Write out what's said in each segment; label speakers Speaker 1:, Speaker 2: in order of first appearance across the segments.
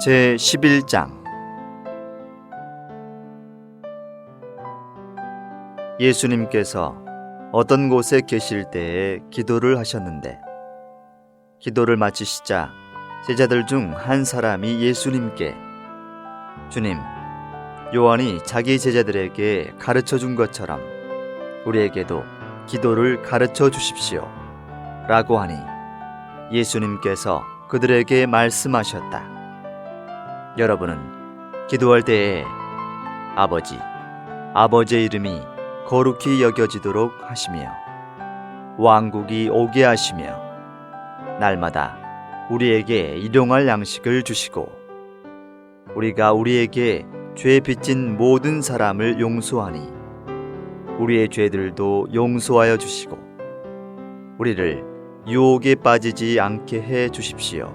Speaker 1: 제11장. 예수님께서 어떤 곳에 계실 때에 기도를 하셨는데, 기도를 마치시자 제자들 중 한 사람이 예수님께, 주님, 요한이 자기 제자들에게 가르쳐 준 것처럼 우리에게도 기도를 가르쳐 주십시오 라고 하니, 예수님께서 그들에게 말씀하셨다. 여러분은 기도할 때에 아버지의 이름이 거룩히 여겨지도록 하시며 왕국이 오게 하시며 날마다 우리에게 일용할 양식을 주시고 우리가 우리에게 죄 빚진 모든 사람을 용서하니 우리의 죄들도 용서하여 주시고 우리를 유혹에 빠지지 않게 해 주십시오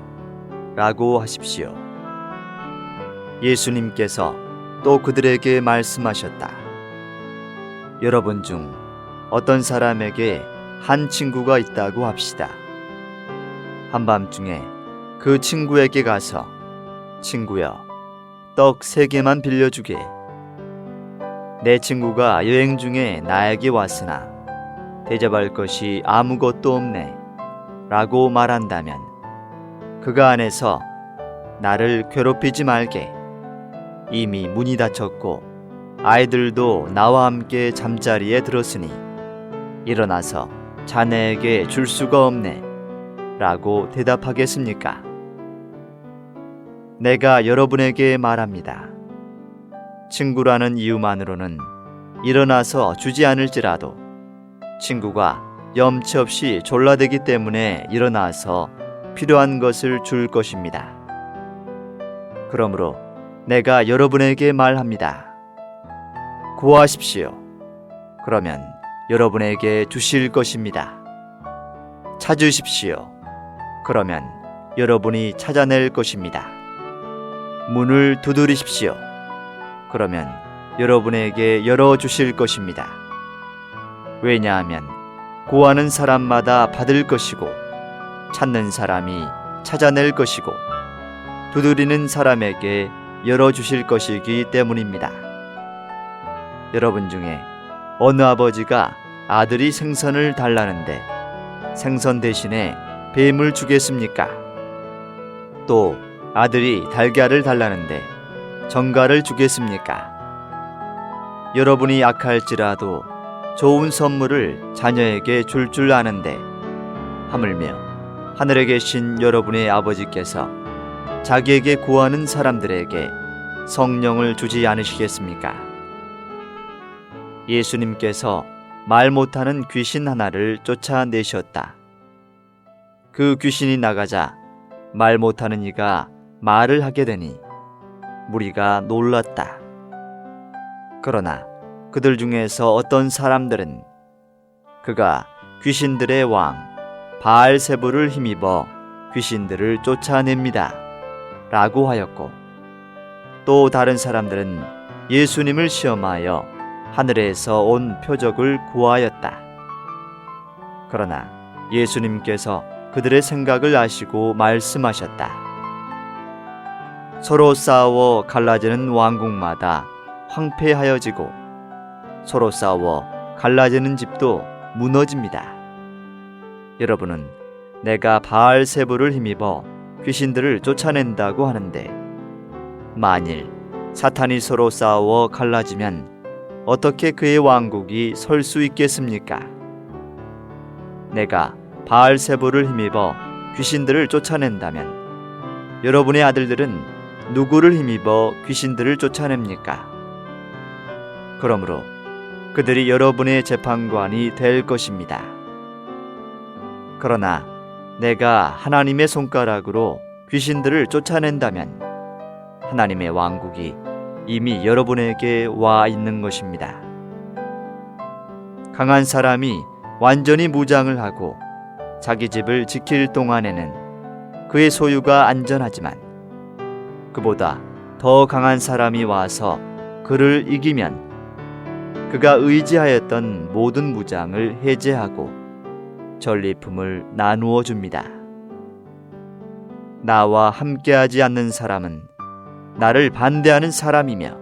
Speaker 1: 라고 하십시오. 예수님께서 또 그들에게 말씀하셨다. 여러분 중 어떤 사람에게 한 친구가 있다고 합시다. 한밤중에 그 친구에게 가서, 친구여, 떡 3개만 빌려주게. 내 친구가 여행 중에 나에게 왔으나 대접할 것이 아무것도 없네 라고 말한다면, 그가 안에서 나를 괴롭히지 말게. 이미 문이 닫혔고 아이들도 나와 함께 잠자리에 들었으니 일어나서 자네에게 줄 수가 없네 라고 대답하겠습니까? 내가 여러분에게 말합니다. 친구라는 이유만으로는 일어나서 주지 않을지라도 친구가 염치 없이 졸라대기 때문에 일어나서 필요한 것을 줄 것입니다. 그러므로 내가 여러분에게 말합니다. 구하십시오. 그러면 여러분에게 주실 것입니다. 찾으십시오. 그러면 여러분이 찾아낼 것입니다. 문을 두드리십시오. 그러면 여러분에게 열어주실 것입니다. 왜냐하면 구하는 사람마다 받을 것이고 찾는 사람이 찾아낼 것이고 두드리는 사람에게 열어주실 것이기 때문입니다. 여러분 중에 어느 아버지가 아들이 생선을 달라는데 생선 대신에 뱀을 주겠습니까? 또 아들이 달걀을 달라는데 정갈을 주겠습니까? 여러분이 악할지라도 좋은 선물을 자녀에게 줄 아는데 하물며 하늘에 계신 여러분의 아버지께서 자기에게 구하는 사람들에게 성령을 주지 않으시겠습니까? 예수님께서 말 못하는 귀신 하나를 쫓아내셨다. 그 귀신이 나가자 말 못하는 이가 말을 하게 되니 무리가 놀랐다. 그러나 그들 중에서 어떤 사람들은 그가 귀신들의 왕 바알세불을 힘입어 귀신들을 쫓아냅니다 라고 하였고, 또 다른 사람들은 예수님을 시험하여 하늘에서 온 표적을 구하였다. 그러나 예수님께서 그들의 생각을 아시고 말씀하셨다. 서로 싸워 갈라지는 왕국마다 황폐하여지고 서로 싸워 갈라지는 집도 무너집니다. 여러분은 내가 바알세불을 힘입어 귀신들을 쫓아낸다고 하는데, 만일 사탄이 서로 싸워 갈라지면 어떻게 그의 왕국이 설 수 있겠습니까? 내가 바알세불을 힘입어 귀신들을 쫓아낸다면 여러분의 아들들은 누구를 힘입어 귀신들을 쫓아냅니까? 그러므로 그들이 여러분의 재판관이 될 것입니다. 그러나 내가 하나님의 손가락으로 귀신들을 쫓아낸다면 하나님의 왕국이 이미 여러분에게 와 있는 것입니다. 강한 사람이 완전히 무장을 하고 자기 집을 지킬 동안에는 그의 소유가 안전하지만, 그보다 더 강한 사람이 와서 그를 이기면 그가 의지하였던 모든 무장을 해제하고 전리품을 나누어 줍니다. 나와 함께하지 않는 사람은 나를 반대하는 사람이며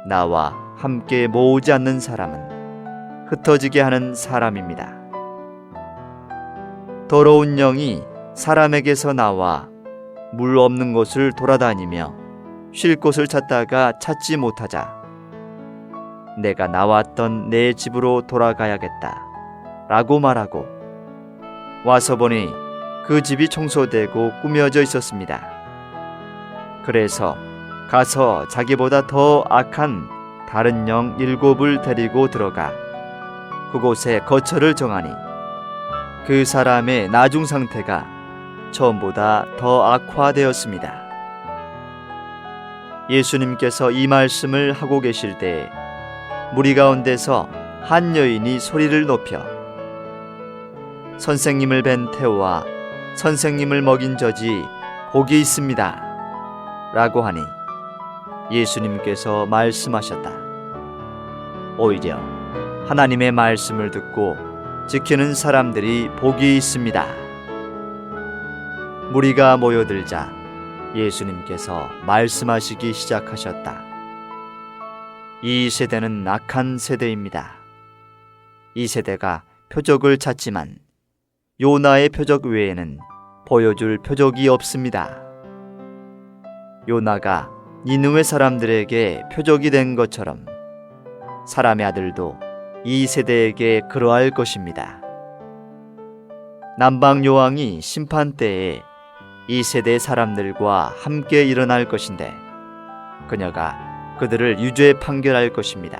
Speaker 1: 나와 함께 모으지 않는 사람은 흩어지게 하는 사람입니다. 더러운 영이 사람에게서 나와 물 없는 곳을 돌아다니며 쉴 곳을 찾다가 찾지 못하자 내가 나왔던 내 집으로 돌아가야겠다 라고 말하고 와서 보니 그 집이 청소되고 꾸며져 있었습니다. 그래서 가서 자기보다 더 악한 다른 영 7을 데리고 들어가 그곳에 거처를 정하니 그 사람의 나중 상태가 처음보다 더 악화되었습니다. 예수님께서 이 말씀을 하고 계실 때에 무리 가운데서 한 여인이 소리를 높여 선생님을 뵌 태우와 선생님을 먹인 젖이 복이 있습니다 라고 하니 예수님께서 말씀하셨다. 오히려 하나님의 말씀을 듣고 지키는 사람들이 복이 있습니다. 무리가 모여들자 예수님께서 말씀하시기 시작하셨다. 이 세대는 악한 세대입니다. 이 세대가 표적을 찾지만 요나의 표적 외에는 보여줄 표적이 없습니다. 요나가 니느웨 사람들에게 표적이 된 것처럼 사람의 아들도 이 세대에게 그러할 것입니다. 남방 요왕이 심판 때에 이 세대 사람들과 함께 일어날 것인데 그녀가 그들을 유죄 판결할 것입니다.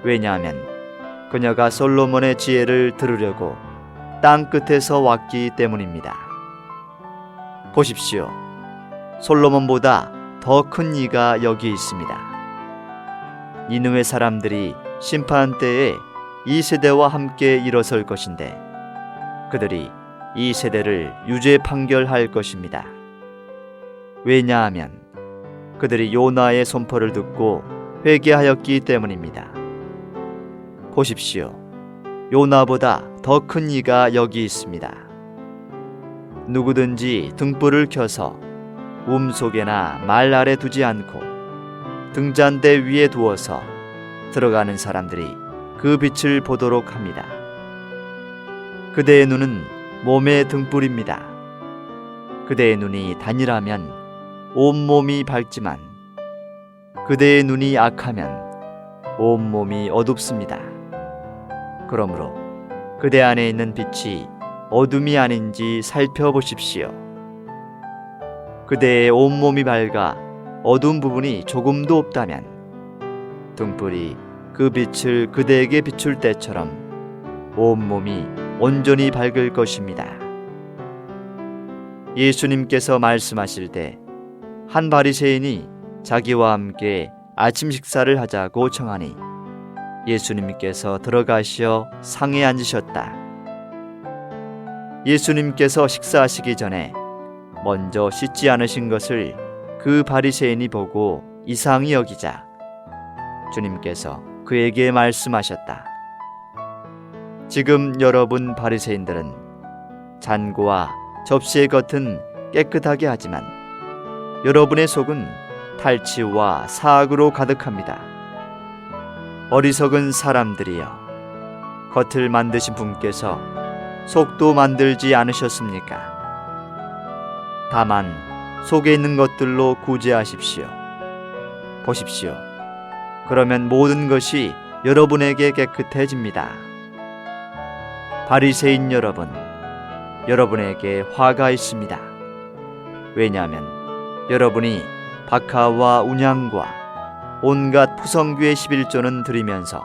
Speaker 1: 왜냐하면 그녀가 솔로몬의 지혜를 들으려고 땅 끝에서 왔기 때문입니다. 보십시오. 솔로몬보다 더 큰 이가 여기 있습니다. 니느웨 사람들이 심판 때에 이 세대와 함께 일어설 것인데 그들이 이 세대를 유죄 판결할 것입니다. 왜냐하면 그들이 요나의 선포를 듣고 회개하였기 때문입니다. 보십시오. 요나보다 더 큰 이가 여기 있습니다. 누구든지 등불을 켜서 속에나 말 아래 두지 않고 등잔대 위에 두어서 들어가는 사람들이 그 빛을 보도록 합니다. 그대의 눈은 몸의 등불입니다. 그대의 눈이 단일하면 온몸이 밝지만 그대의 눈이 악하면 온몸이 어둡습니다. 그러므로 그대 안에 있는 빛이 어둠이 아닌지 살펴보십시오. 그대의 온몸이 밝아 어두운 부분이 조금도 없다면 등불이 그 빛을 그대에게 비출 때처럼 온몸이 온전히 밝을 것입니다. 예수님께서 말씀하실 때 한 바리새인이 자기와 함께 아침 식사를 하자고 청하니 예수님께서 들어가시어 상에 앉으셨다. 예수님께서 식사하시기 전에 먼저 씻지 않으신 것을 그 바리새인이 보고 이상히 여기자 주님께서 그에게 말씀하셨다. 지금 여러분 바리새인들은 잔고와 접시의 겉은 깨끗하게 하지만 여러분의 속은 탈취와 사악으로 가득합니다. 어리석은 사람들이여, 겉을 만드신 분께서 속도 만들지 않으셨습니까? 다만 속에 있는 것들로 구제하십시오. 보십시오. 그러면 모든 것이 여러분에게 깨끗해집니다. 바리새인 여러분, 여러분에게 화가 있습니다. 왜냐하면 여러분이 박하와 운향과 온갖 푸성귀의 11조는 드리면서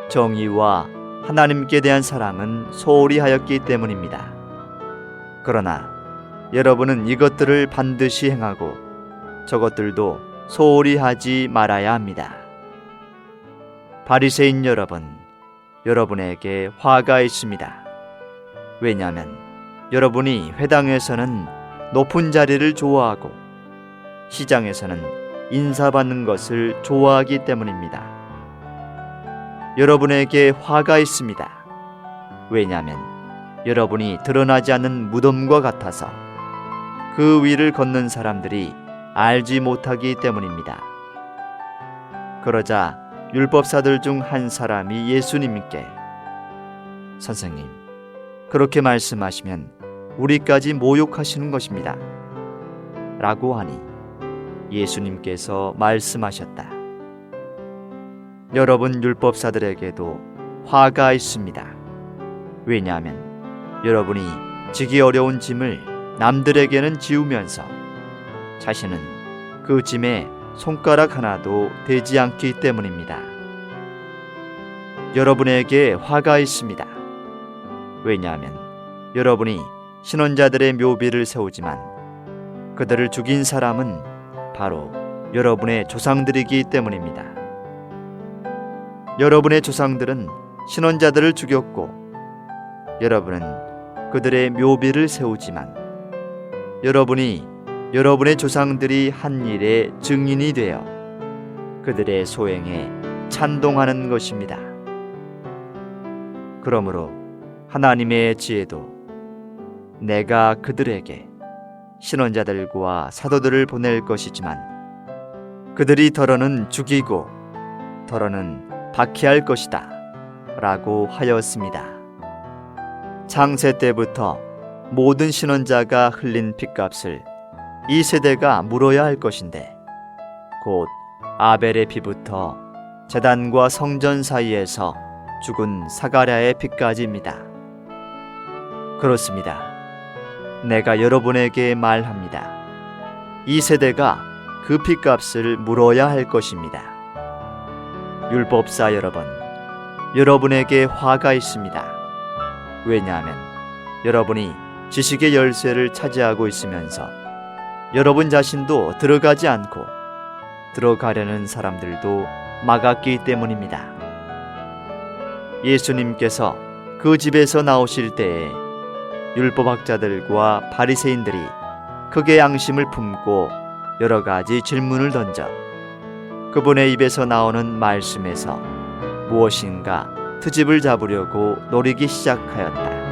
Speaker 1: 정의와 하나님께 대한 사랑은 소홀히 하였기 때문입니다. 그러나 여러분은 이것들을 반드시 행하고 저것들도 소홀히 하지 말아야 합니다. 바리새인 여러분, 여러분에게 화가 있습니다. 왜냐하면 여러분이 회당에서는 높은 자리를 좋아하고 시장에서는 인사받는 것을 좋아하기 때문입니다. 여러분에게 화가 있습니다. 왜냐하면 여러분이 드러나지 않는 무덤과 같아서 그 위를 걷는 사람들이 알지 못하기 때문입니다. 그러자 율법사들 중 한 사람이 예수님께 선생님, 그렇게 말씀하시면 우리까지 모욕하시는 것입니다 라고 하니 예수님께서 말씀하셨다. 여러분 율법사들에게도 화가 있습니다. 왜냐하면 여러분이 지기 어려운 짐을 남들에게는 지우면서 자신은 그 짐에 손가락 하나도 대지 않기 때문입니다. 여러분에게 화가 있습니다. 왜냐하면 여러분이 신원자들의 묘비를 세우지만 그들을 죽인 사람은 바로 여러분의 조상들이기 때문입니다. 여러분의 조상들은 신원자들을 죽였고 여러분은 그들의 묘비를 세우지만 여러분이 여러분의 조상들이 한 일의 증인이 되어 그들의 소행에 찬동하는 것입니다. 그러므로 하나님의 지혜도 내가 그들에게 신원자들과 사도들을 보낼 것이지만 그들이 더러는 죽이고 더러는 박해할 것이다 라고 하였습니다. 창세 때부터 모든 신원자가 흘린 핏값을 이 세대가 물어야 할 것인데 곧 아벨의 피부터 제단과 성전 사이에서 죽은 사가랴의 피까지입니다. 그렇습니다. 내가 여러분에게 말합니다. 이 세대가 그 핏값을 물어야 할 것입니다. 율법사 여러분, 여러분에게 화가 있습니다. 왜냐하면 여러분이 지식의 열쇠를 차지하고 있으면서 여러분 자신도 들어가지 않고 들어가려는 사람들도 막았기 때문입니다. 예수님께서 그 집에서 나오실 때에 율법학자들과 바리새인들이 크게 양심을 품고 여러 가지 질문을 던져 그분의 입에서 나오는 말씀에서 무엇인가 트집을 잡으려고 노리기 시작하였다.